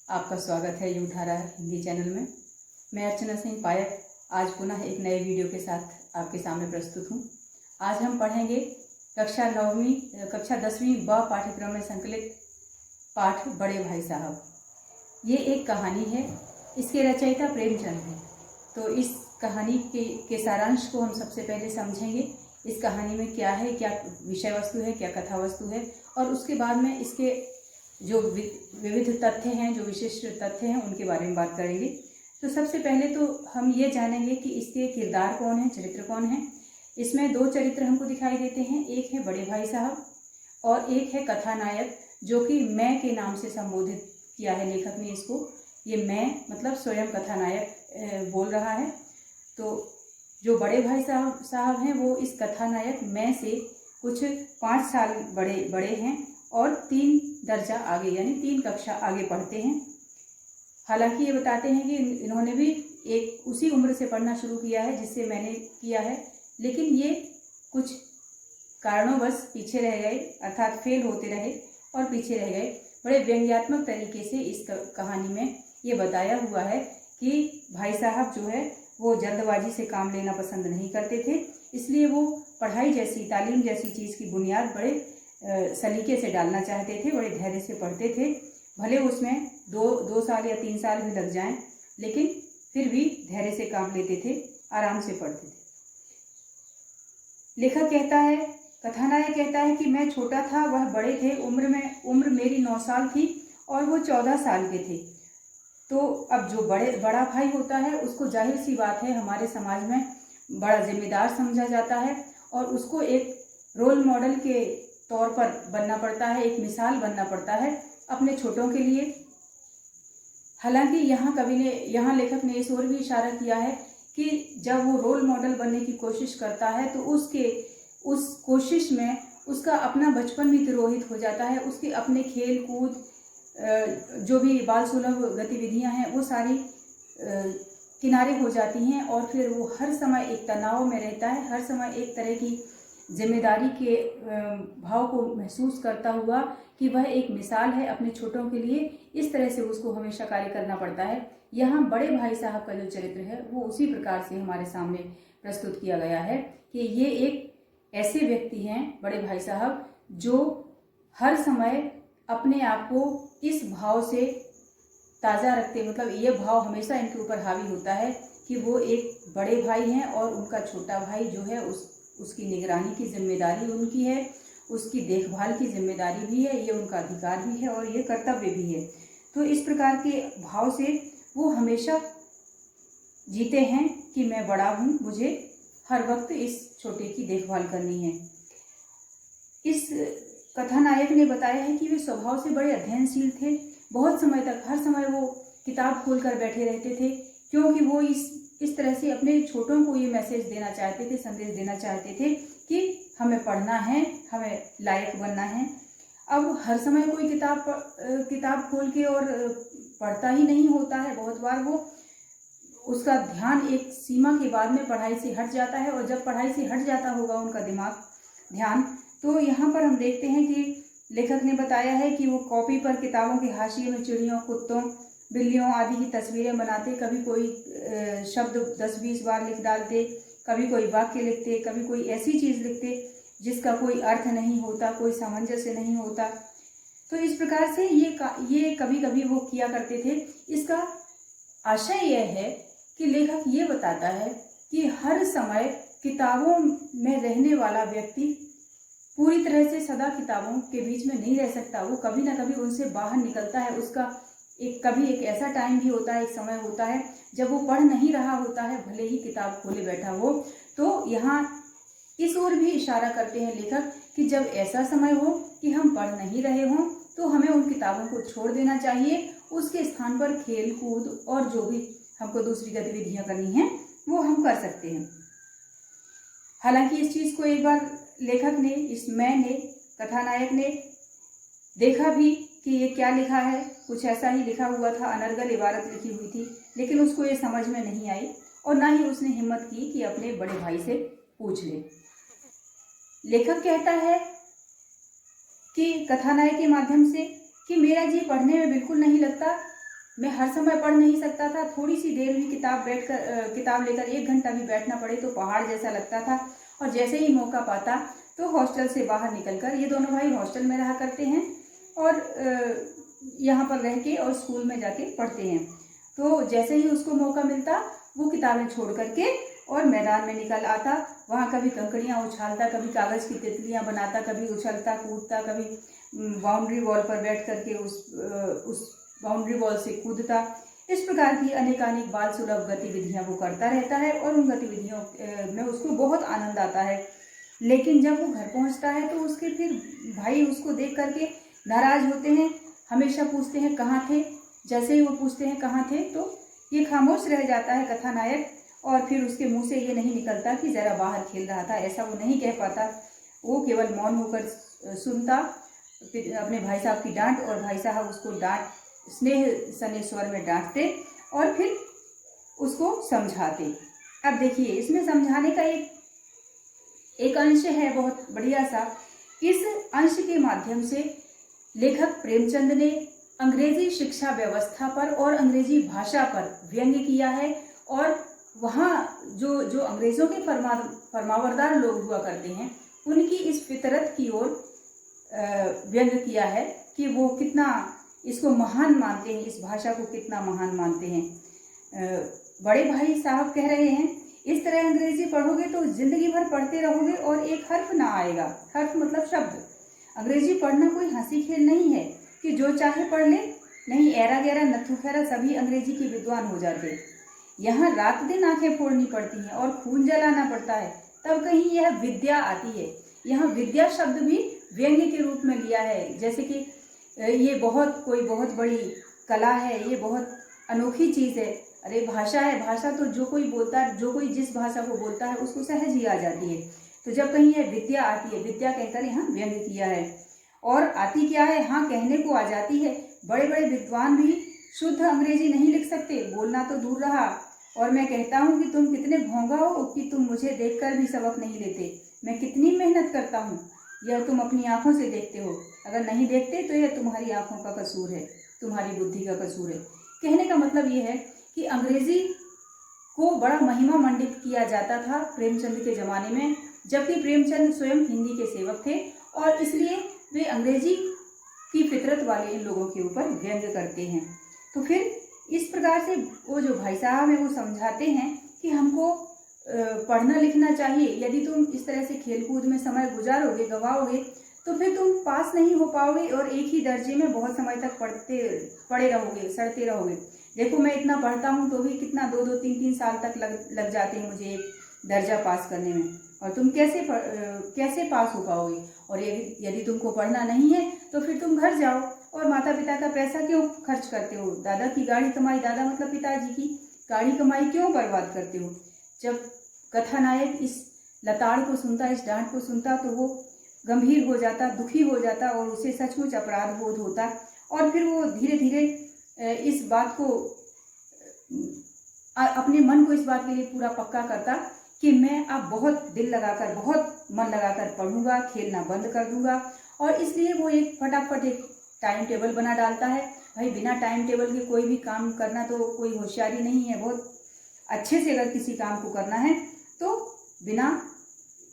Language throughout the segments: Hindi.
आपका स्वागत है यूठारा हिंदी चैनल में। मैं अर्चना सिंह पायक आज पुनः एक नए वीडियो के साथ आपके सामने प्रस्तुत हूँ। आज हम पढ़ेंगे कक्षा 10वीं ब पाठ्यक्रम में संकलित पाठ बड़े भाई साहब। ये एक कहानी है, इसके रचयिता प्रेमचंद हैं। तो इस कहानी के सारांश को हम सबसे पहले समझेंगे। इस कहानी में क्या है, क्या विषय वस्तु है, क्या कथा वस्तु है, और उसके बाद में इसके जो विविध तथ्य हैं, जो विशिष्ट तथ्य हैं, उनके बारे में बात करेंगे। तो सबसे पहले तो हम ये जानेंगे कि इसके किरदार कौन है, चरित्र कौन है। इसमें दो चरित्र हमको दिखाई देते हैं, एक है बड़े भाई साहब और एक है कथानायक, जो कि मैं के नाम से संबोधित किया है लेखक ने इसको। ये मैं मतलब स्वयं कथानायक बोल रहा है। तो जो बड़े भाई साहब हैं वो इस कथानायक मैं से कुछ 5 साल बड़े हैं और 3 दर्जा आगे यानी 3 कक्षा आगे पढ़ते हैं। हालांकि ये बताते हैं कि इन्होंने भी एक उसी उम्र से पढ़ना शुरू किया है जिससे मैंने किया है, लेकिन ये कुछ कारणों पीछे रह गए, अर्थात फेल होते रहे और पीछे रह गए। बड़े व्यंग्यात्मक तरीके से इस कहानी में ये बताया हुआ है कि भाई साहब जो है वो जल्दबाजी से काम लेना पसंद नहीं करते थे, इसलिए वो पढ़ाई जैसी, तालीम जैसी चीज़ की बुनियाद बड़े सलीके से डालना चाहते थे, बड़े धैर्य से पढ़ते थे। भले उसमें दो साल या 3 साल भी लग जाएं, लेकिन फिर भी धैर्य से काम लेते थे, आराम से पढ़ते थे। लेखक कहता है, कथानायक कहता है कि मैं छोटा था, वह बड़े थे। उम्र मेरी 9 साल थी और वो 14 साल के थे। तो अब जो बड़ा भाई होता है उसको जाहिर सी बात है हमारे समाज में बड़ा जिम्मेदार समझा जाता है और उसको एक रोल मॉडल के तौर पर बनना पड़ता है, एक मिसाल बनना पड़ता है अपने छोटों के लिए। हालांकि यहाँ लेखक ने इस ओर भी इशारा किया है कि जब वो रोल मॉडल बनने की कोशिश करता है तो उस कोशिश में उसका अपना बचपन भी तिरोहित हो जाता है। उसके अपने खेल कूद जो भी बाल सुलभ गतिविधियां हैं वो सारी किनारे हो जाती हैं और फिर वो हर समय एक तनाव में रहता है, हर समय एक तरह की जिम्मेदारी के भाव को महसूस करता हुआ कि वह एक मिसाल है अपने छोटों के लिए। इस तरह से उसको हमेशा कार्य करना पड़ता है। यहाँ बड़े भाई साहब का जो चरित्र है वो उसी प्रकार से हमारे सामने प्रस्तुत किया गया है कि ये एक ऐसे व्यक्ति हैं, बड़े भाई साहब, जो हर समय अपने आप को इस भाव से ताज़ा रखते, मतलब ये भाव हमेशा इनके ऊपर हावी होता है कि वो एक बड़े भाई हैं और उनका छोटा भाई जो है उसकी निगरानी की जिम्मेदारी उनकी है, उसकी देखभाल की जिम्मेदारी भी है, ये उनका अधिकार भी है और ये कर्तव्य भी है। तो इस प्रकार के भाव से वो हमेशा जीते हैं कि मैं बड़ा हूँ, मुझे हर वक्त इस छोटे की देखभाल करनी है। इस कथानायक ने बताया है कि वे स्वभाव से बड़े अध्ययनशील थे। बहुत समय तक हर समय वो किताब खोलकर बैठे रहते थे, क्योंकि वो इस तरह से अपने छोटों को ये मैसेज देना चाहते थे, संदेश देना चाहते थे कि हमें पढ़ना है, हमें लायक बनना है। अब हर समय कोई किताब खोल के और पढ़ता ही नहीं होता है। बहुत बार वो उसका ध्यान एक सीमा के बाद में पढ़ाई से हट जाता है, और जब पढ़ाई से हट जाता होगा उनका ध्यान, तो यहाँ पर हम देखते हैं कि लेखक ने बताया है कि वो कॉपी पर किताबों के हाशिए में चिड़ियों, कुत्तों, बिल्लियों आदि की तस्वीरें बनाते। कभी कोई शब्द 10-20 बार लिख डालते, कभी कोई वाक्य लिखते, कभी कोई ऐसी चीज़ लिखते जिसका कोई अर्थ नहीं होता, कोई सामंजस्य नहीं होता। तो इस प्रकार से ये कभी कभी वो किया करते थे। इसका आशय यह है कि लेखक ये बताता है कि हर समय किताबों में रहने वाला व्यक्ति पूरी तरह से सदा किताबों के बीच में नहीं रह सकता। वो कभी ना कभी उनसे बाहर निकलता है। उसका कभी एक ऐसा टाइम भी होता है, एक समय होता है जब वो पढ़ नहीं रहा होता है, भले ही किताब खोले बैठा हो। तो यहाँ इस ओर भी इशारा करते हैं लेखक कि जब ऐसा समय हो कि हम पढ़ नहीं रहे हों तो हमें उन किताबों को छोड़ देना चाहिए। उसके स्थान पर खेल कूद और जो भी हमको दूसरी गतिविधियाँ करनी हैं वो हम कर सकते हैं। हालांकि इस चीज़ को एक बार लेखक ने, कथानायक ने देखा भी कि ये क्या लिखा है। कुछ ऐसा ही लिखा हुआ था, अनर्गल इबारत लिखी हुई थी, लेकिन उसको ये समझ में नहीं आई और ना ही उसने हिम्मत की कि अपने बड़े भाई से पूछ ले। लेखक कहता है कि कथानायक के माध्यम से कि मेरा जी पढ़ने में बिल्कुल नहीं लगता, मैं हर समय पढ़ नहीं सकता था, थोड़ी सी देर भी किताब लेकर 1 घंटा भी बैठना पड़े तो पहाड़ जैसा लगता था। और जैसे ही मौका पाता तो हॉस्टल से बाहर निकलकर, ये दोनों भाई हॉस्टल में रहा करते हैं और यहाँ पर रह के और स्कूल में जाके पढ़ते हैं। तो जैसे ही उसको मौका मिलता वो किताबें छोड़ करके और मैदान में निकल आता। वहाँ कभी कंकड़ियाँ उछालता, कभी कागज़ की तितलियाँ बनाता, कभी उछलता कूदता, कभी बाउंड्री वॉल पर बैठ करके उस बाउंड्री वॉल से कूदता। इस प्रकार की अनेकानेक बाल सुलभ गतिविधियाँ वो करता रहता है और उन गतिविधियों में उसको बहुत आनंद आता है। लेकिन जब वो घर पहुँचता है तो उसके फिर भाई उसको देख करके नाराज़ होते हैं, हमेशा पूछते हैं कहाँ थे। जैसे ही वो पूछते हैं कहाँ थे तो ये खामोश रह जाता है कथानायक, और फिर उसके मुंह से ये नहीं निकलता कि ज़रा बाहर खेल रहा था, ऐसा वो नहीं कह पाता। वो केवल मौन होकर सुनता अपने भाई साहब की डांट, और भाई साहब उसको स्नेह सने स्वर में डांटते और फिर उसको समझाते। अब देखिए इसमें समझाने का एक अंश है बहुत बढ़िया सा। इस अंश के माध्यम से लेखक प्रेमचंद ने अंग्रेजी शिक्षा व्यवस्था पर और अंग्रेजी भाषा पर व्यंग्य किया है, और वहाँ जो अंग्रेजों के फरमावरदार लोग हुआ करते हैं उनकी इस फितरत की ओर व्यंग्य किया है कि वो कितना इसको महान मानते हैं, इस भाषा को कितना महान मानते हैं। बड़े भाई साहब कह रहे हैं, इस तरह अंग्रेजी पढ़ोगे तो जिंदगी भर पढ़ते रहोगे और एक हर्फ ना आएगा। हर्फ मतलब शब्द। अंग्रेजी पढ़ना कोई हंसी खेल नहीं है कि जो चाहे पढ़ ले। नहीं, ऐरा गैरा नथु खैरा सभी अंग्रेजी के विद्वान हो जाते। यहाँ रात दिन आंखें फोड़नी पड़ती हैं और खून जलाना पड़ता है, तब कहीं यह विद्या आती है। यहाँ विद्या शब्द भी व्यंग्य के रूप में लिया है, जैसे कि ये कोई बहुत बड़ी कला है, ये बहुत अनोखी चीज़ है। अरे भाषा है, भाषा तो जो कोई बोलता है, जो कोई जिस भाषा को बोलता है उसको सहज ही आ जाती है। तो जब कहीं यह विद्या आती है, विद्या कहकर यहाँ व्यंग्य किया है। और आती क्या है, हाँ कहने को आ जाती है। बड़े बड़े विद्वान भी शुद्ध अंग्रेजी नहीं लिख सकते, बोलना तो दूर रहा। और मैं कहता हूँ कि तुम कितने भोंगा हो कि तुम मुझे देखकर भी सबक नहीं लेते। मैं कितनी मेहनत करता हूँ, यह तुम अपनी आंखों से देखते हो। अगर नहीं देखते तो यह तुम्हारी आंखों का कसूर है, तुम्हारी बुद्धि का कसूर है। कहने का मतलब ये है कि अंग्रेजी को बड़ा महिमा मंडित किया जाता था प्रेमचंद के ज़माने में, जबकि प्रेमचंद स्वयं हिंदी के सेवक थे और इसलिए वे अंग्रेजी की फितरत वाले इन लोगों के ऊपर व्यंग्य करते हैं। तो फिर इस प्रकार से वो जो भाई साहब हैं वो समझाते हैं कि हमको पढ़ना लिखना चाहिए। यदि तुम इस तरह से खेलकूद में समय गुजारोगे, गवाओगे, तो फिर तुम पास नहीं हो पाओगे और एक ही दर्जे में बहुत समय तक पढ़े रहोगे, सड़ते रहोगे। देखो मैं इतना पढ़ता हूँ तो भी कितना 2-2, 3-3 साल तक लग जाते हैं मुझे एक दर्जा पास करने में, और तुम कैसे पास हो पाओगे। और यदि तुमको पढ़ना नहीं है तो फिर तुम घर जाओ और माता पिता का पैसा क्यों खर्च करते हो। दादा की गाड़ी कमाई, दादा मतलब पिताजी की गाड़ी कमाई क्यों बर्बाद करते हो। जब कथानायक इस लताड़ को सुनता, इस डांट को सुनता, तो वो गंभीर हो जाता, दुखी हो जाता और उसे सचमुच अपराध बोध होता। और फिर वो धीरे धीरे इस बात को अपने मन को इस बात के लिए पूरा पक्का करता कि मैं अब बहुत दिल लगाकर, बहुत मन लगाकर पढ़ूंगा, खेलना बंद कर दूंगा। और इसलिए वो फटाफट एक टाइम टेबल बना डालता है। भाई बिना टाइम टेबल के कोई भी काम करना तो कोई होशियारी नहीं है। बहुत अच्छे से अगर किसी काम को करना है तो बिना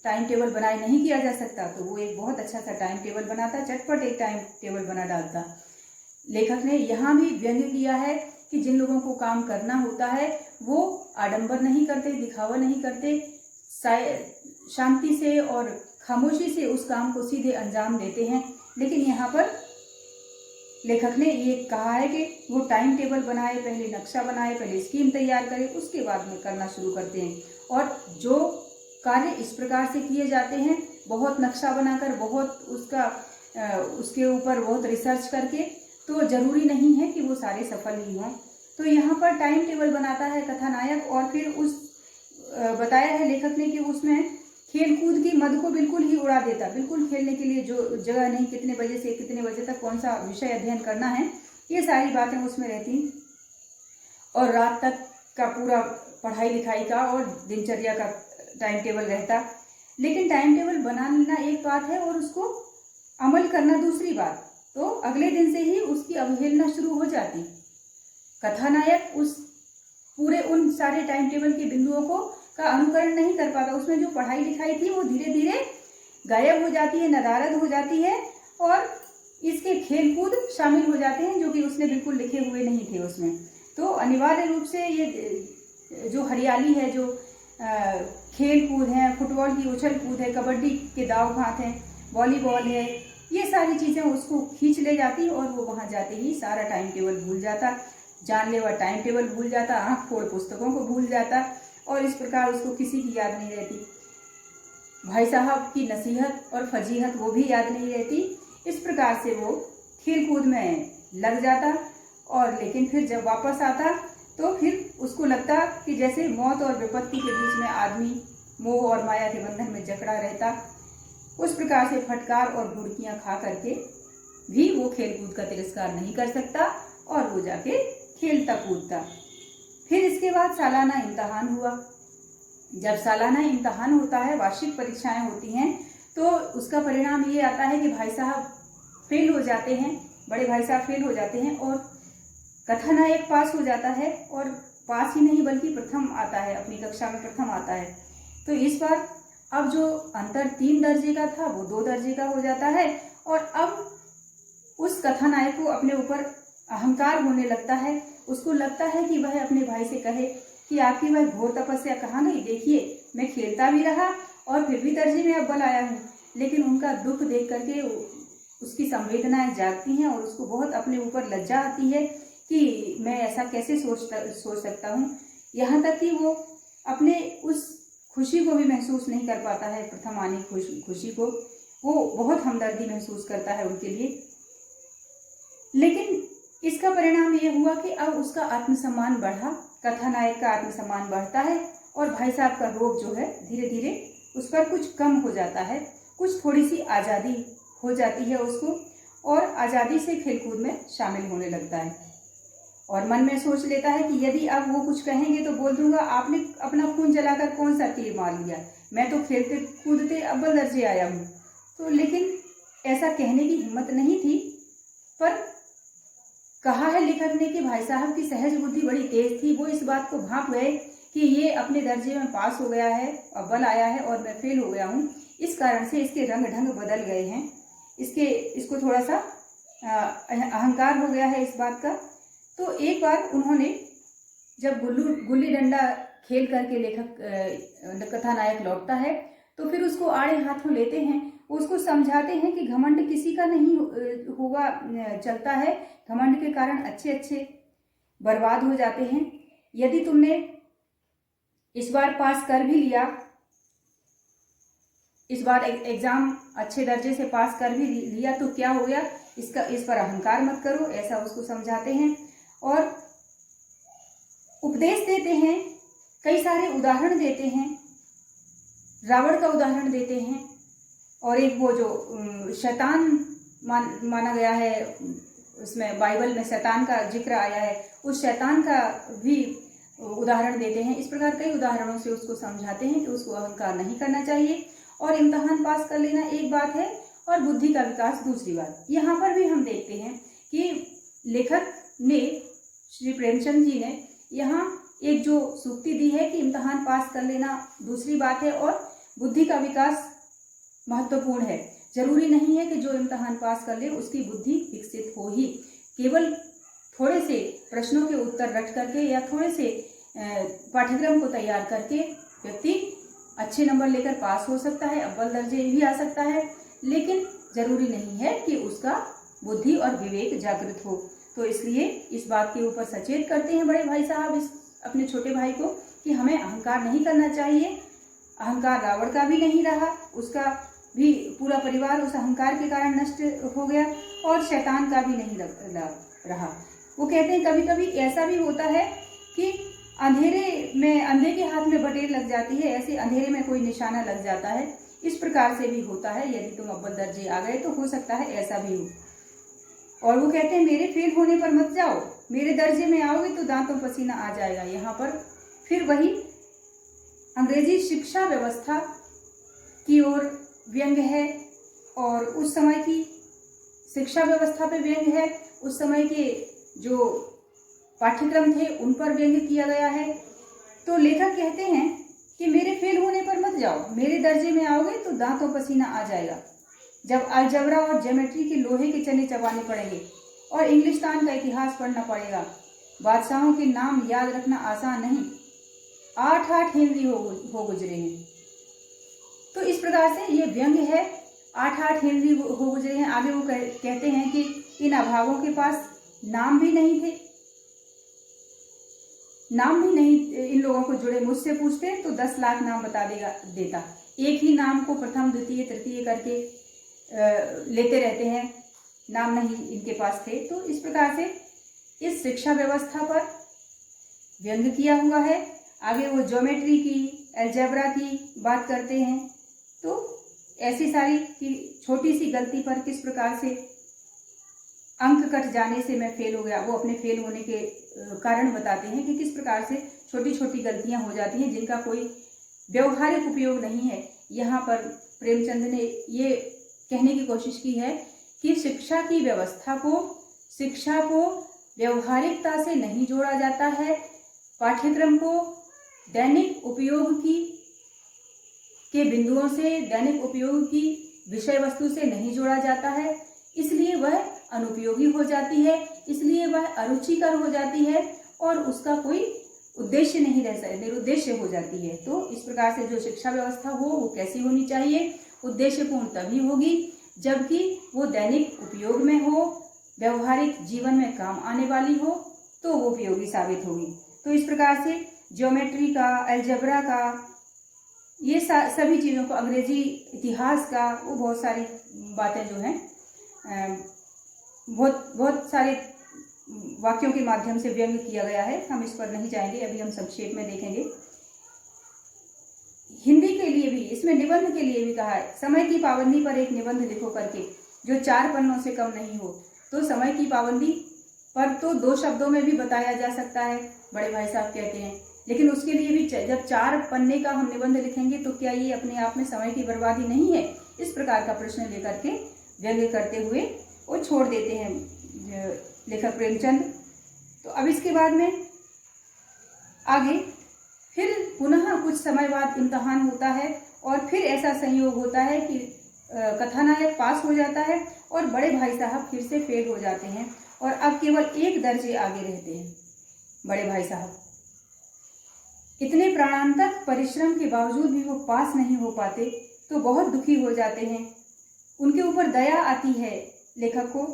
टाइम टेबल बनाए नहीं किया जा सकता। तो वो एक बहुत अच्छा सा टाइम टेबल बनाता, चटपट एक टाइम टेबल बना डालता। लेखक ने यहाँ भी व्यंग्य किया है कि जिन लोगों को काम करना होता है वो आडंबर नहीं करते, दिखावा नहीं करते, शांति से और खामोशी से उस काम को सीधे अंजाम देते हैं। लेकिन यहाँ पर लेखक ने ये कहा है कि वो टाइम टेबल बनाए, पहले नक्शा बनाए, पहले स्कीम तैयार करे, उसके बाद में करना शुरू करते हैं। और जो कार्य इस प्रकार से किए जाते हैं, बहुत नक्शा बनाकर, बहुत उसके ऊपर बहुत रिसर्च करके, तो जरूरी नहीं है कि वो सारे सफल ही हों। तो यहाँ पर टाइम टेबल बनाता है कथानायक, और फिर बताया है लेखक ने कि उसमें खेल कूद की मद को बिल्कुल ही उड़ा देता। बिल्कुल खेलने के लिए जो जगह नहीं, कितने बजे से कितने बजे तक कौन सा विषय अध्ययन करना है, ये सारी बातें उसमें रहती। और रात तक का पूरा पढ़ाई लिखाई का और दिनचर्या का टाइम टेबल रहता। लेकिन टाइम टेबल बनाना एक बात है और उसको अमल करना दूसरी बात। तो अगले दिन से ही उसकी अवहेलना शुरू हो जाती। कथानायक उस पूरे उन सारे टाइम टेबल के बिंदुओं को का अनुकरण नहीं कर पाता। उसमें जो पढ़ाई लिखाई थी वो धीरे धीरे गायब हो जाती है, नदारद हो जाती है, और इसके खेलकूद शामिल हो जाते हैं जो कि उसने बिल्कुल लिखे हुए नहीं थे उसमें। तो अनिवार्य रूप से ये जो हरियाली है, जो खेल कूद है, फुटबॉल की उछल कूद है, कबड्डी के दाव भात हैं, वॉलीबॉल है, ये सारी चीज़ें उसको खींच ले जाती और वो वहाँ जाते ही सारा टाइम टेबल भूल जाता, जानलेवा टाइम टेबल भूल जाता, आँख फोड़ पुस्तकों को भूल जाता, और इस प्रकार उसको किसी की याद नहीं रहती। भाई साहब की नसीहत और फजीहत वो भी याद नहीं रहती। इस प्रकार से वो खेल कूद में लग जाता, और लेकिन फिर जब वापस आता तो फिर उसको लगता कि जैसे मौत और विपत्ति के बीच में आदमी मोह और माया के बंधन में जकड़ा रहता। उस प्रकार से फटकार और बुड़कियां खा करके भी वो खेल कूद का तिरस्कार नहीं कर सकता, और वो जाके खेलता कूदता। फिर इसके बाद सालाना इम्तहान हुआ। जब सालाना इम्तहान होता है, वार्षिक परीक्षाएं होती हैं, तो उसका परिणाम ये आता है कि भाई साहब फेल हो जाते हैं, बड़े भाई साहब फेल हो जाते हैं, और कथानायक पास हो जाता है, और पास ही नहीं बल्कि प्रथम आता है, अपनी कक्षा में प्रथम आता है। तो इस बार अब जो अंतर 3 दर्जे का था वो 2 दर्जे का हो जाता है, और अब उस कथानायक को अपने ऊपर अहंकार होने लगता है। उसको लगता है कि वह अपने भाई से कहे कि आपकी वह घोर तपस्या कहाँ गई, देखिए मैं खेलता भी रहा और फिर भी दर्जे में अव्वल आया हूँ। लेकिन उनका दुख देख करके उसकी संवेदनाएं जागती हैं, और उसको बहुत अपने ऊपर लज्जा आती है कि मैं ऐसा कैसे सोच सकता हूँ। यहाँ तक कि वो अपने उस खुशी को भी महसूस नहीं कर पाता है, प्रथम आने की खुशी को। वो बहुत हमदर्दी महसूस करता है उनके लिए। लेकिन इसका परिणाम ये हुआ कि अब उसका आत्मसम्मान बढ़ा, कथानायक का आत्मसम्मान बढ़ता है, और भाई साहब का रोब जो है धीरे धीरे उस पर कुछ कम हो जाता है, कुछ थोड़ी सी आज़ादी हो जाती है उसको, और आज़ादी से खेलकूद में शामिल होने लगता है। और मन में सोच लेता है कि यदि अब वो कुछ कहेंगे तो बोल दूंगा आपने अपना खून जलाकर कौन सा तीर मार लिया, मैं तो खेलते कूदते अव्वल दर्जे आया हूँ। तो लेकिन ऐसा कहने की हिम्मत नहीं थी, पर कहा है लेखक ने कि भाई साहब की सहज बुद्धि बड़ी तेज थी। वो इस बात को भांप गए कि ये अपने दर्जे में पास हो गया है, अव्वल आया है, और मैं फेल हो गया हूँ। इस कारण से इसके रंग ढंग बदल गए हैं, इसको थोड़ा सा अहंकार हो गया है इस बात का। तो एक बार उन्होंने जब गुल्ली डंडा खेल करके लेखक कथानायक लौटता है, तो फिर उसको आड़े हाथों लेते हैं, उसको समझाते हैं कि घमंड किसी का नहीं हुआ चलता है, घमंड के कारण अच्छे अच्छे बर्बाद हो जाते हैं। यदि तुमने इस बार पास कर भी लिया, इस बार एग्जाम अच्छे दर्जे से पास कर भी लिया तो क्या हो गया, इस पर अहंकार मत करो, ऐसा उसको समझाते हैं। और उपदेश देते हैं, कई सारे उदाहरण देते हैं, रावण का उदाहरण देते हैं, और एक वो जो शैतान माना गया है, उसमें बाइबल में शैतान का जिक्र आया है, उस शैतान का भी उदाहरण देते हैं। इस प्रकार कई उदाहरणों से उसको समझाते हैं कि उसको अहंकार नहीं करना चाहिए, और इम्तहान पास कर लेना एक बात है और बुद्धि का विकास दूसरी बात। यहाँ पर भी हम देखते हैं कि लेखक ने, श्री प्रेमचंद जी ने यहाँ एक जो सूक्ति दी है कि इम्तहान पास कर लेना दूसरी बात है और बुद्धि का विकास महत्वपूर्ण है। जरूरी नहीं है कि जो इम्तहान पास कर ले उसकी बुद्धि विकसित हो ही। केवल थोड़े से प्रश्नों के उत्तर रट करके या थोड़े से पाठ्यक्रम को तैयार करके व्यक्ति अच्छे नंबर लेकर पास हो सकता है, अव्वल दर्जे भी आ सकता है, लेकिन जरूरी नहीं है कि उसका बुद्धि और विवेक जागृत हो। तो इसलिए इस बात के ऊपर सचेत करते हैं बड़े भाई साहब इस अपने छोटे भाई को कि हमें अहंकार नहीं करना चाहिए। अहंकार रावण का भी नहीं रहा, उसका भी पूरा परिवार उस अहंकार के कारण नष्ट हो गया, और शैतान का भी नहीं रहा। वो कहते हैं कभी कभी ऐसा भी होता है कि अंधेरे में अंधे के हाथ में बटेर लग जाती है, ऐसे अंधेरे में कोई निशाना लग जाता है। इस प्रकार से भी होता है, यदि तुम अव्वल दर्जे आ गए तो हो सकता है ऐसा भी हो। और वो कहते हैं मेरे फेल होने पर मत जाओ, मेरे दर्जे में आओगे तो दांतों पसीना आ जाएगा। यहाँ पर फिर वही अंग्रेजी शिक्षा व्यवस्था की ओर व्यंग्य है, और उस समय की शिक्षा व्यवस्था पे व्यंग्य है। उस समय के जो पाठ्यक्रम थे उन पर व्यंग्य किया गया है। तो लेखक कहते हैं कि मेरे फेल होने पर मत जाओ, मेरे दर्जे में आओगे तो दांतों पसीना आ जाएगा। जब अलजबरा और ज्योमेट्री के लोहे के चने चबाने पड़ेंगे और इंग्लिस्तान का इतिहास पढ़ना पड़ेगा। बादशाहों के नाम याद रखना आसान नहीं, 8-8 हेनरी हो गुजरे हैं। तो इस प्रकार से ये व्यंग्य है, 8-8 हेनरी हो गुजरे हैं। आगे वो कहते हैं कि इन अभावों के पास नाम भी नहीं थे, नाम भी नहीं इन लोगों को जुड़े। मुझसे पूछते तो 10 लाख नाम बता देता। एक ही नाम को प्रथम द्वितीय तृतीय करके लेते रहते हैं, नाम नहीं इनके पास थे। तो इस प्रकार से इस शिक्षा व्यवस्था पर व्यंग्य किया हुआ है। आगे वो ज्योमेट्री की, अलजेब्रा की बात करते हैं। तो ऐसी सारी कि छोटी सी गलती पर किस प्रकार से अंक कट जाने से मैं फेल हो गया, वो अपने फेल होने के कारण बताते हैं कि किस प्रकार से छोटी छोटी गलतियां हो जाती हैं जिनका कोई व्यवहारिक उपयोग नहीं है। यहाँ पर प्रेमचंद ने ये कहने की कोशिश की है कि शिक्षा की व्यवस्था को, शिक्षा को व्यवहारिकता से नहीं जोड़ा जाता है, पाठ्यक्रम को दैनिक उपयोग के बिंदुओं से, दैनिक उपयोग की विषय वस्तु से नहीं जोड़ा जाता है, इसलिए वह अनुपयोगी हो जाती है, इसलिए वह अरुचिकर हो जाती है और उसका कोई उद्देश्य नहीं रह सकता, निरुद्देश्य हो जाती है। तो इस प्रकार से जो शिक्षा व्यवस्था हो वो कैसी होनी चाहिए? उद्देश्यपूर्ण तभी होगी जबकि वो दैनिक उपयोग में हो, व्यवहारिक जीवन में काम आने वाली हो, तो वो उपयोगी साबित होगी। तो इस प्रकार से ज्योमेट्री का, अलजेब्रा का, ये सभी चीज़ों को, अंग्रेजी इतिहास का, वो बहुत सारी बातें जो हैं बहुत सारे वाक्यों के माध्यम से व्यंग्य किया गया है। हम इस पर नहीं जाएंगे, अभी हम संक्षेप में देखेंगे। हिंदी के लिए भी, इसमें निबंध के लिए भी कहा है, समय की पाबंदी पर एक निबंध लिखो करके, जो 4 पन्नों से कम नहीं हो। तो समय की पाबंदी पर तो 2 शब्दों में भी बताया जा सकता है, बड़े भाई साहब कहते हैं, लेकिन उसके लिए भी जब 4 पन्ने का हम निबंध लिखेंगे तो क्या ये अपने आप में समय की बर्बादी नहीं है? इस प्रकार का प्रश्न लेकर के व्यंग्य करते हुए वो छोड़ देते हैं लेखक प्रेमचंद। तो अब इसके बाद में आगे फिर पुनः कुछ समय बाद इम्तहान होता है और फिर ऐसा संयोग होता है कि कथानायक पास हो जाता है और बड़े भाई साहब फिर से फेल हो जाते हैं और अब केवल 1 दर्जे आगे रहते हैं। बड़े भाई साहब इतने प्राणांतक परिश्रम के बावजूद भी वो पास नहीं हो पाते तो बहुत दुखी हो जाते हैं। उनके ऊपर दया आती है लेखक को,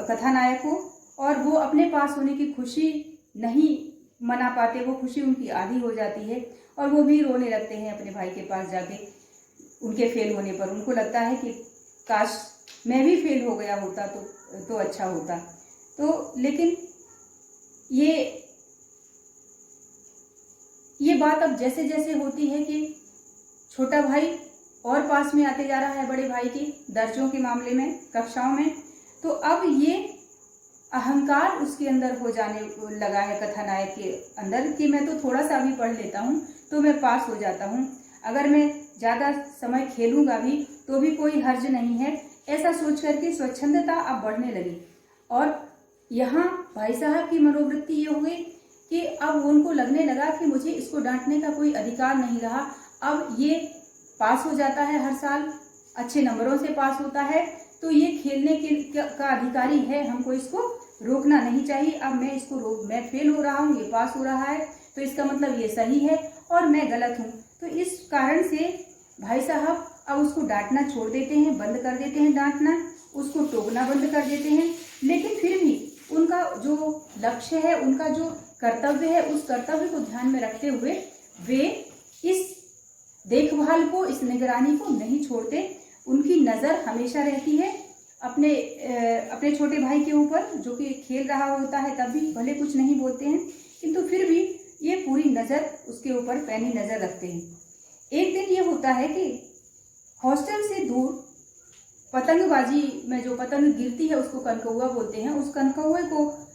कथानायक को, और वो अपने पास होने की खुशी नहीं मना पाते, वो खुशी उनकी आधी हो जाती है और वो भी रोने लगते हैं अपने भाई के पास जाके उनके फेल होने पर। उनको लगता है कि काश मैं भी फेल हो गया होता तो अच्छा होता। तो लेकिन ये बात अब जैसे जैसे होती है कि छोटा भाई और पास में आते जा रहा है बड़े भाई की दर्जों के मामले में, कक्षाओं में, तो अब ये अहंकार उसके अंदर हो जाने लगा है कथानायक के अंदर कि मैं तो थोड़ा सा भी पढ़ लेता हूँ तो मैं पास हो जाता हूँ, अगर मैं ज़्यादा समय खेलूंगा भी तो भी कोई हर्ज नहीं है, ऐसा सोच करके स्वच्छंदता अब बढ़ने लगी। और यहाँ भाई साहब की मनोवृत्ति ये हो गई कि अब उनको लगने लगा कि मुझे इसको डांटने का कोई अधिकार नहीं रहा। अब ये पास हो जाता है, हर साल अच्छे नंबरों से पास होता है, तो ये खेलने का अधिकारी है, हमको इसको रोकना नहीं चाहिए। अब मैं फेल हो रहा हूँ, ये पास हो रहा है, तो इसका मतलब ये सही है और मैं गलत हूँ। तो इस कारण से भाई साहब अब उसको डांटना छोड़ देते हैं, बंद कर देते हैं डांटना, उसको टोकना बंद कर देते हैं। लेकिन फिर भी उनका जो लक्ष्य है, उनका जो कर्तव्य है, उस कर्तव्य को ध्यान में रखते हुए वे इस देखभाल को, इस निगरानी को नहीं छोड़ते। उनकी नज़र हमेशा रहती है अपने छोटे भाई के ऊपर, जो कि खेल रहा होता है, तब भी भले कुछ नहीं बोलते हैं, किंतु फिर भी ये पूरी नज़र उसके ऊपर पैनी नज़र रखते हैं। एक दिन ये होता है कि हॉस्टल से दूर पतंगबाजी में जो पतंग गिरती है उसको कनकौआ बोलते हैं, उस कनकौए को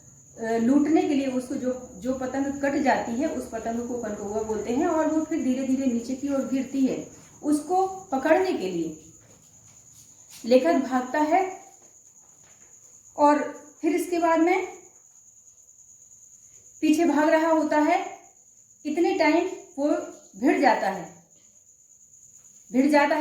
लूटने के लिए उसको जो पतंग कट जाती है उस पतंग को कनकौआ बोलते हैं और वो फिर धीरे धीरे नीचे की ओर गिरती है। उसको पकड़ने के लिए लेखक भागता है और फिर इसके बाद में पीछे भाग रहा होता है, इतने टाइम वो भिड़ जाता है।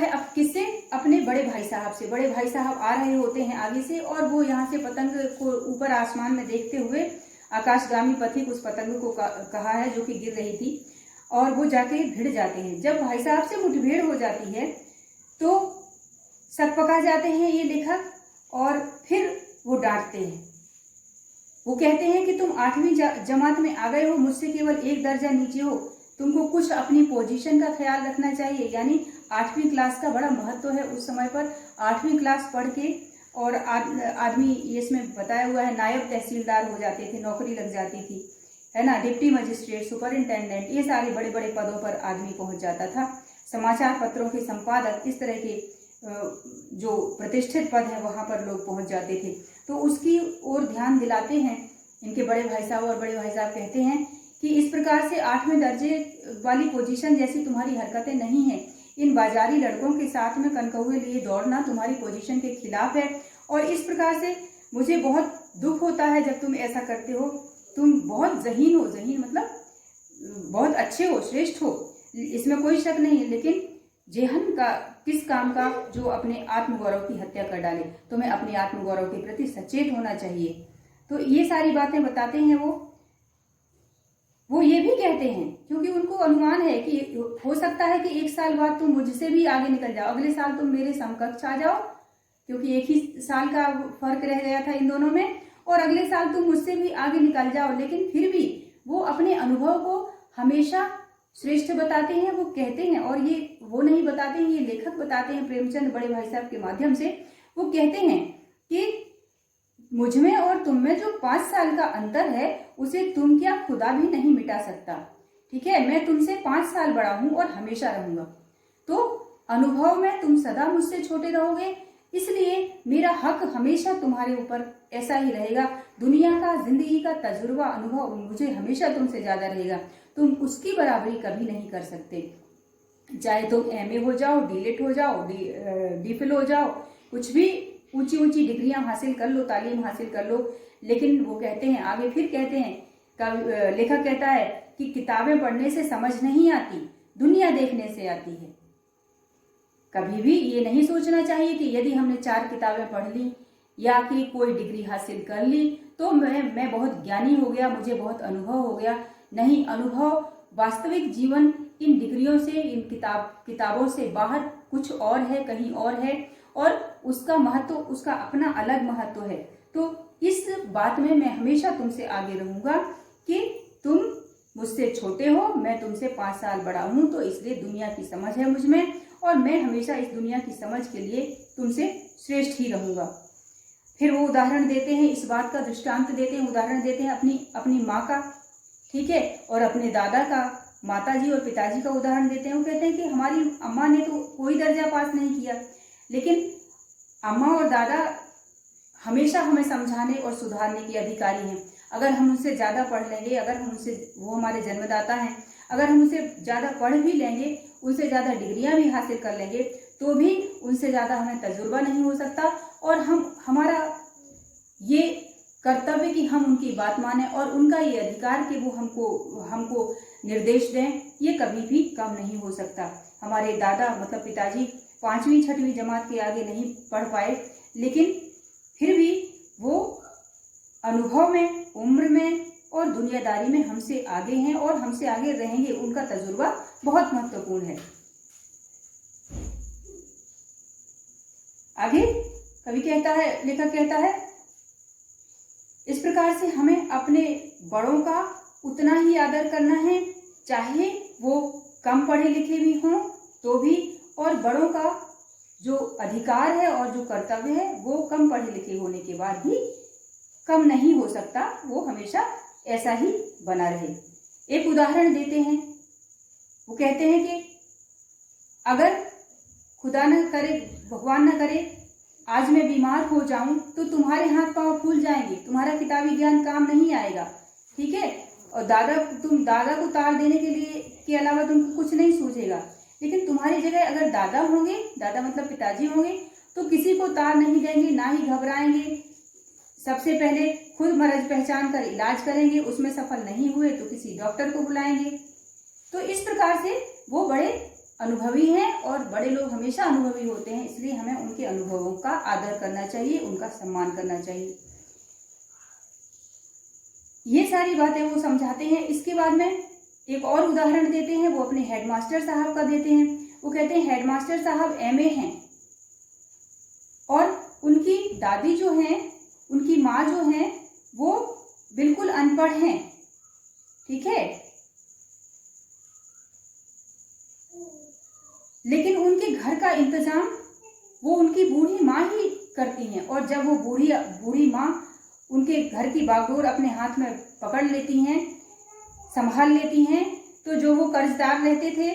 अब किससे? अपने बड़े भाई साहब से। बड़े भाई साहब आ रहे होते हैं आगे से, और वो यहाँ से पतंग को ऊपर आसमान में देखते हुए, आकाशगामी पथिक उस पतंग को कहा है जो कि गिर रही थी, और वो जाके भिड़ जाते हैं। जब भाई साहब से मुठभेड़ हो जाती है तो सकपका जाते हैं ये लेखक, और फिर वो डांटते हैं। वो कहते हैं कि तुम 8वीं जमात में आ गए हो, मुझसे केवल 1 दर्जा नीचे हो, तुमको कुछ अपनी पोजीशन का ख्याल रखना चाहिए। यानी 8वीं क्लास का बड़ा महत्व है उस समय पर। 8वीं क्लास पढ़ के और आदमी, इसमें बताया हुआ है, नायब तहसीलदार हो जाते थे, नौकरी लग जाती थी, है ना, डिप्टी मजिस्ट्रेट, सुपरिंटेंडेंट, ये सारे बड़े बड़े पदों पर आदमी पहुंच जाता था। समाचार पत्रों के संपादक, इस तरह के जो प्रतिष्ठित पद है वहां पर लोग पहुंच जाते थे। तो उसकी ओर ध्यान दिलाते हैं इनके बड़े भाई साहब, और बड़े भाई साहब कहते हैं कि इस प्रकार से 8वें दर्जे वाली पोजीशन जैसी तुम्हारी हरकतें नहीं है। इन बाजारी लड़कों के साथ में कनकौए लिए दौड़ना तुम्हारी पोजीशन के खिलाफ है, और इस प्रकार से मुझे बहुत दुख होता है जब तुम ऐसा करते हो। तुम बहुत ज़हीन हो, ज़हीन मतलब बहुत अच्छे हो, श्रेष्ठ हो, इसमें कोई शक नहीं है, लेकिन जेहन का किस काम का जो अपने आत्मगौरव की हत्या कर डाले। तुम्हें अपने आत्मगौरव के प्रति सचेत होना चाहिए। तो ये सारी बातें बताते हैं वो ये भी कहते हैं, क्योंकि उनको अनुमान है कि हो सकता है कि 1 साल बाद तुम मुझसे भी आगे निकल जाओ, अगले साल तुम मेरे समकक्ष आ जाओ, क्योंकि 1 ही साल का फर्क रह गया था इन दोनों में, और अगले साल तुम मुझसे भी आगे निकल जाओ। लेकिन फिर भी वो अपने अनुभव को हमेशा श्रेष्ठ बताते हैं, वो कहते हैं, और ये वो नहीं बताते हैं, ये लेखक बताते हैं प्रेमचंद बड़े भाई साहब के माध्यम से। वो कहते हैं कि मुझमें और तुम में जो 5 साल का अंतर है उसे तुम क्या खुदा भी नहीं मिटा सकता। ठीक है, मैं तुमसे 5 साल बड़ा हूं और हमेशा रहूंगा, तो अनुभव में तुम सदा मुझसे छोटे रहोगे, इसलिए मेरा हक हमेशा तुम्हारे ऊपर ऐसा ही रहेगा। दुनिया का, जिंदगी का तजुर्बा, अनुभव मुझे हमेशा तुमसे ज्यादा रहेगा, तुम उसकी बराबरी कभी नहीं कर सकते। चाहे तुम MA हो जाओ, डीलिट हो जाओ, DPhil हो जाओ, कुछ भी ऊंची ऊंची डिग्रियां हासिल कर लो, तालीम हासिल कर लो, लेकिन वो कहते हैं आगे, फिर कहते हैं, लेखक कहता है कि किताबें पढ़ने से समझ नहीं आती, दुनिया देखने से आती है। कभी भी ये नहीं सोचना चाहिए कि यदि हमने 4 किताबें पढ़ ली या कि कोई डिग्री हासिल कर ली तो मैं बहुत ज्ञानी हो गया, मुझे बहुत अनुभव हो गया। नहीं, अनुभव, वास्तविक जीवन इन डिग्रियों से, इन किताबों से बाहर कुछ और है, कहीं और है, और उसका महत्व, उसका अपना अलग महत्व है। तो इस बात में मैं हमेशा तुमसे आगे रहूंगा कि तुम मुझसे छोटे हो, मैं तुमसे 5 साल बड़ा हूं, तो इसलिए दुनिया की समझ है मुझ में, और मैं हमेशा इस दुनिया की समझ के लिए तुमसे श्रेष्ठ ही रहूंगा। फिर वो उदाहरण देते हैं, इस बात का दृष्टांत देते हैं, उदाहरण देते हैं अपनी माँ का, ठीक है, और अपने दादा का, माताजी और पिताजी का उदाहरण देते हैं। वो कहते हैं कि हमारी अम्मा ने तो कोई दर्जा पास नहीं किया, लेकिन अम्मा और दादा हमेशा हमें समझाने और सुधारने के अधिकारी हैं। अगर हम उनसे ज़्यादा पढ़ लेंगे, अगर हम उनसे, वो हमारे जन्मदाता हैं, अगर हम उनसे ज़्यादा पढ़ भी लेंगे, उनसे ज़्यादा डिग्रियां भी हासिल कर लेंगे, तो भी उनसे ज़्यादा हमें तजुर्बा नहीं हो सकता, और हमारा ये कर्तव्य कि हम उनकी बात माने, और उनका ये अधिकार कि वो हमको निर्देश दें, ये कभी भी कम नहीं हो सकता। हमारे दादा मतलब पिताजी 5वीं 6वीं जमात के आगे नहीं पढ़ पाए, लेकिन फिर भी वो अनुभव में, उम्र में और दुनियादारी में हमसे आगे हैं और हमसे आगे रहेंगे। उनका तजुर्बा बहुत महत्वपूर्ण है। आगे कवि कहता है, लेखक कहता है, इस प्रकार से हमें अपने बड़ों का उतना ही आदर करना है, चाहे वो कम पढ़े लिखे भी हों तो भी, और बड़ों का जो अधिकार है और जो कर्तव्य है वो कम पढ़े लिखे होने के बाद भी कम नहीं हो सकता, वो हमेशा ऐसा ही बना रहे। एक उदाहरण देते हैं, वो कहते हैं कि अगर खुदा न करे, भगवान न करे, आज मैं बीमार हो जाऊं तो तुम्हारे हाथ पांव फूल जाएंगे, तुम्हारा किताबी ज्ञान काम नहीं आएगा, ठीक है, और दादा को तार देने के अलावा तुमको कुछ नहीं सूझेगा। लेकिन तुम्हारी जगह अगर दादा होंगे, दादा मतलब पिताजी होंगे, तो किसी को तार नहीं देंगे, ना ही घबराएंगे, सबसे पहले खुद मर्ज पहचान कर इलाज करेंगे, उसमें सफल नहीं हुए तो किसी डॉक्टर को बुलाएंगे। तो इस प्रकार से वो बड़े अनुभवी हैं और बड़े लोग हमेशा अनुभवी होते हैं, इसलिए हमें उनके अनुभवों का आदर करना चाहिए, उनका सम्मान करना चाहिए। ये सारी बातें वो समझाते हैं। इसके बाद में एक और उदाहरण देते हैं, वो अपने हेडमास्टर साहब का देते हैं। वो कहते हैं हेडमास्टर साहब एमए हैं और उनकी दादी जो हैं, उनकी माँ जो हैं, वो बिल्कुल अनपढ़ हैं, ठीक है, लेकिन उनके घर का इंतजाम वो उनकी बूढ़ी माँ ही करती हैं। और जब वो बूढ़ी माँ उनके घर की बागडोर अपने हाथ में पकड़ लेती हैं, संभाल लेती हैं, तो जो वो कर्जदार रहते थे,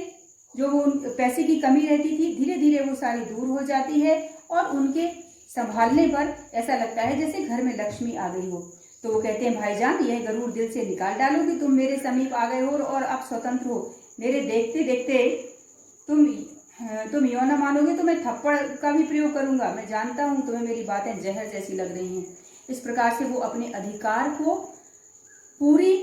जो वो पैसे की कमी रहती थी, धीरे धीरे वो सारी दूर हो जाती है और उनके संभालने पर ऐसा लगता है जैसे घर में लक्ष्मी आ गई हो। तो वो कहते हैं भाईजान, यह गरूर दिल से निकाल डालो कि तुम मेरे समीप आ गए हो और अब स्वतंत्र हो। मेरे देखते देखते तुम यो ना मानोगे तो मैं थप्पड़ का भी प्रयोग करूंगा। मैं जानता हूं तुम्हें मेरी बातें जहर जैसी लग रही हैं। इस प्रकार से वो अपने अधिकार को पूरी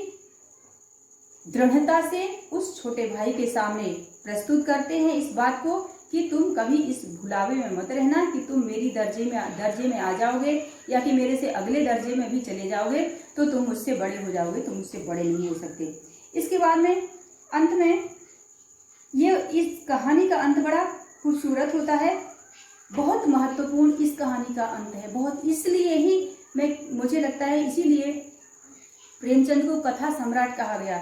दृढ़ता से उस छोटे भाई के सामने प्रस्तुत करते हैं, इस बात को कि तुम कभी इस भुलावे में मत रहना कि तुम मेरी दर्जे में आ जाओगे या कि मेरे से अगले दर्जे में भी चले जाओगे तो तुम मुझसे बड़े हो जाओगे, तुम मुझसे बड़े नहीं हो सकते। इसके बाद में अंत में ये इस कहानी का अंत बड़ा खूबसूरत होता है, बहुत महत्वपूर्ण इस कहानी का अंत है। बहुत इसलिए ही मुझे लगता है इसीलिए प्रेमचंद को कथा सम्राट कहा गया।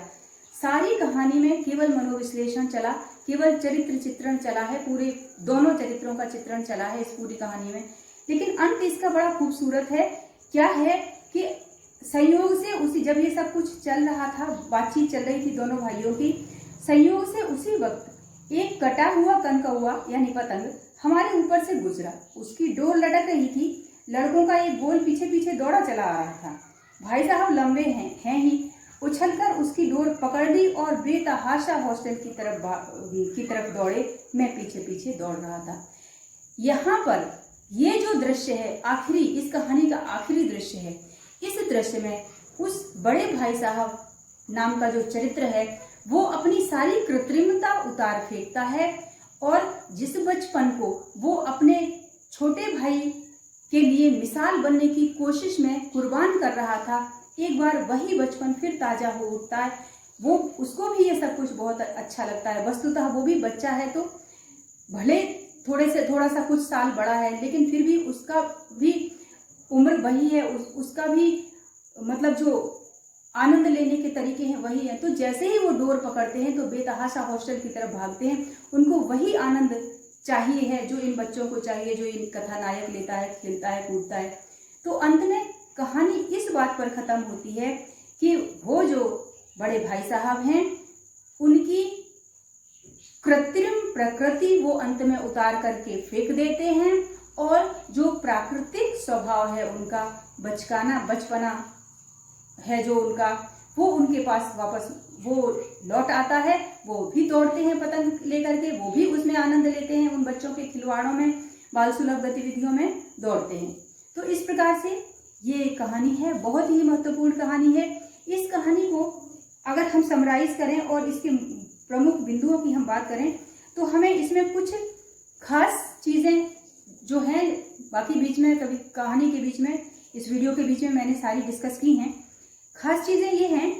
सारी कहानी में केवल मनोविश्लेषण चला, केवल चरित्र चित्रण चला है, पूरे दोनों चरित्रों का चित्रण चला है इस पूरी कहानी में, लेकिन अंत इसका बड़ा खूबसूरत है। क्या है कि संयोग से उसी जब ये सब कुछ चल रहा था, बातचीत चल रही थी दोनों भाइयों की, संयोग से उसी वक्त एक कटा हुआ कनकौआ यानी पतंग हमारे ऊपर से गुजरा। उसकी डोर लटक रही थी, लड़कों का एक गोल पीछे पीछे दौड़ा चला आ रहा था। भाई साहब लंबे हैं ही, उछलकर उसकी डोर पकड़ ली और बेतहाशा हॉस्टल की तरफ दौड़े। मैं पीछे पीछे दौड़ रहा था। यहाँ पर ये जो दृश्य है, आखिरी इस कहानी का आखिरी दृश्य है, इस दृश्य में उस बड़े भाई साहब नाम का जो चरित्र है वो अपनी सारी कृत्रिमता उतार फेंकता है और जिस बचपन को वो अपने छोटे भाई के लिए मिसाल बनने की कोशिश में कुर्बान कर रहा था, एक बार वही बचपन फिर ताजा हो उठता है। वो उसको भी ये सब कुछ बहुत अच्छा लगता है। वस्तुतः वो भी बच्चा है, तो भले थोड़ा सा कुछ साल बड़ा है, लेकिन फिर भी उसका भी उम्र वही है, उसका भी मतलब जो आनंद लेने के तरीके हैं वही है। तो जैसे ही वो डोर पकड़ते हैं तो बेतहाशा हॉस्टल की तरफ भागते हैं। उनको वही आनंद चाहिए है जो इन बच्चों को चाहिए, जो इन कथानायक लेता है, खेलता है, कूदता है। तो अंत में कहानी इस बात पर खत्म होती है कि वो जो बड़े भाई साहब हैं उनकी कृत्रिम प्रकृति वो अंत में उतार करके फेंक देते हैं और जो प्राकृतिक स्वभाव है उनका, बचपना है जो उनका, वो उनके पास वापस वो लौट आता है। वो भी दौड़ते हैं पतंग लेकर के, वो भी उसमें आनंद लेते हैं, उन बच्चों के खिलवाड़ों में, बाल सुलभ गतिविधियों में दौड़ते हैं। तो इस प्रकार से ये कहानी है, बहुत ही महत्वपूर्ण कहानी है। इस कहानी को अगर हम समराइज करें और इसके प्रमुख बिंदुओं की हम बात करें तो हमें इसमें कुछ खास चीज़ें जो हैं, बाकी बीच में कभी कहानी के बीच में, इस वीडियो के बीच में मैंने सारी डिस्कस की हैं। खास चीजें ये हैं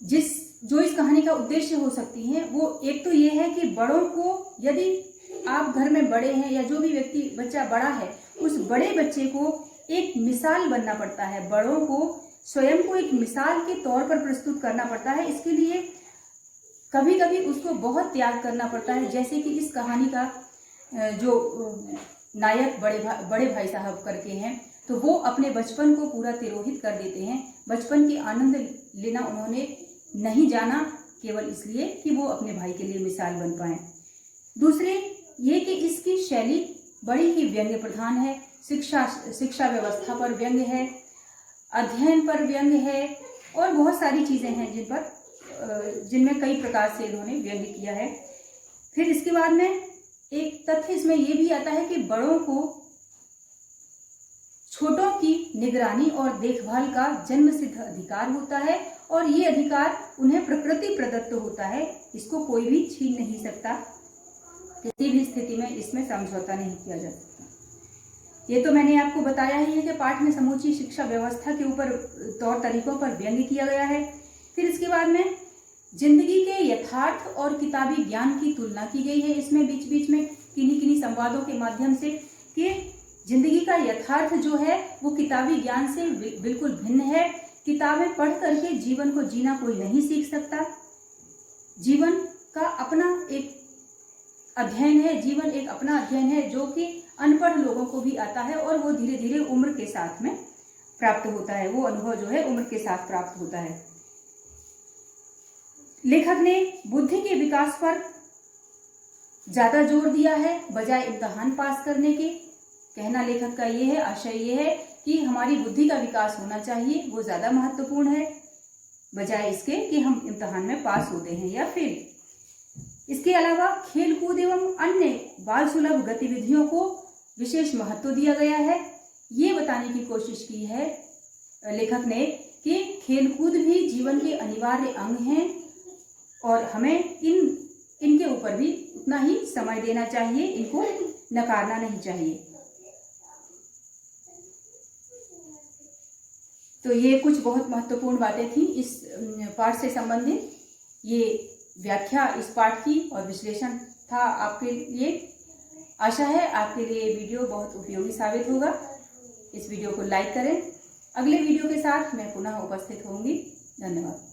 जो इस कहानी का उद्देश्य हो सकती हैं। वो एक तो ये है कि बड़ों को, यदि आप घर में बड़े हैं या जो भी बच्चा बड़ा है, उस बड़े बच्चे को एक मिसाल बनना पड़ता है। बड़ों को स्वयं को एक मिसाल के तौर पर प्रस्तुत करना पड़ता है। इसके लिए कभी कभी उसको बहुत त्याग करना पड़ता है, जैसे कि इस कहानी का जो नायक बड़े भाई साहब करके हैं, तो वो अपने बचपन को पूरा तिरोहित कर देते हैं। बचपन की आनंद लेना उन्होंने नहीं जाना, केवल इसलिए कि वो अपने भाई के लिए मिसाल बन पाए। दूसरे ये कि इसकी शैली बड़ी ही व्यंग्य प्रधान है। शिक्षा व्यवस्था पर व्यंग्य है, अध्ययन पर व्यंग्य है और बहुत सारी चीज़ें हैं जिनमें कई प्रकार से इन्होंने व्यंग्य किया है। फिर इसके बाद में एक तथ्य इसमें ये भी आता है कि बड़ों को छोटों की निगरानी और देखभाल का जन्मसिद्ध अधिकार होता है और ये अधिकार उन्हें प्रकृति प्रदत्त होता है। इसको कोई भी छीन नहीं सकता। किसी भी स्थिति में इसमें समझौता नहीं किया जा सकता। ये तो मैंने आपको बताया ही है कि पाठ में समूची शिक्षा व्यवस्था के ऊपर तौर तरीकों पर व्यंग्य किया गया है। फिर इसके बाद में जिंदगी के यथार्थ और किताबी ज्ञान की तुलना की गई है। इसमें बीच बीच में किन्हीं किन्हीं संवादों के माध्यम से कि जिंदगी का यथार्थ जो है वो किताबी ज्ञान से बिल्कुल भिन्न है। किताबें पढ़ करके जीवन को जीना कोई नहीं सीख सकता। जीवन का अपना एक अध्ययन है, जीवन एक अपना अध्ययन है जो कि अनपढ़ लोगों को भी आता है और वो धीरे धीरे उम्र के साथ में प्राप्त होता है। वो अनुभव जो है उम्र के साथ प्राप्त होता है। लेखक ने बुद्धि के विकास पर ज्यादा जोर दिया है बजाय इम्तिहान पास करने के। कहना लेखक का ये है, आशय ये है कि हमारी बुद्धि का विकास होना चाहिए, वो ज्यादा महत्वपूर्ण है बजाय इसके कि हम इम्तिहान में पास होते हैं या फेल। इसके अलावा खेलकूद एवं अन्य बाल सुलभ गतिविधियों को विशेष महत्व दिया गया है। ये बताने की कोशिश की है लेखक ने कि खेलकूद भी जीवन के अनिवार्य अंग हैं और हमें इनके ऊपर भी उतना ही समय देना चाहिए, इनको नकारना नहीं चाहिए। तो ये कुछ बहुत महत्वपूर्ण बातें थी इस पाठ से संबंधित। ये व्याख्या इस पाठ की और विश्लेषण था आपके लिए। आशा है आपके लिए ये वीडियो बहुत उपयोगी साबित होगा। इस वीडियो को लाइक करें। अगले वीडियो के साथ मैं पुनः उपस्थित होंगी। धन्यवाद।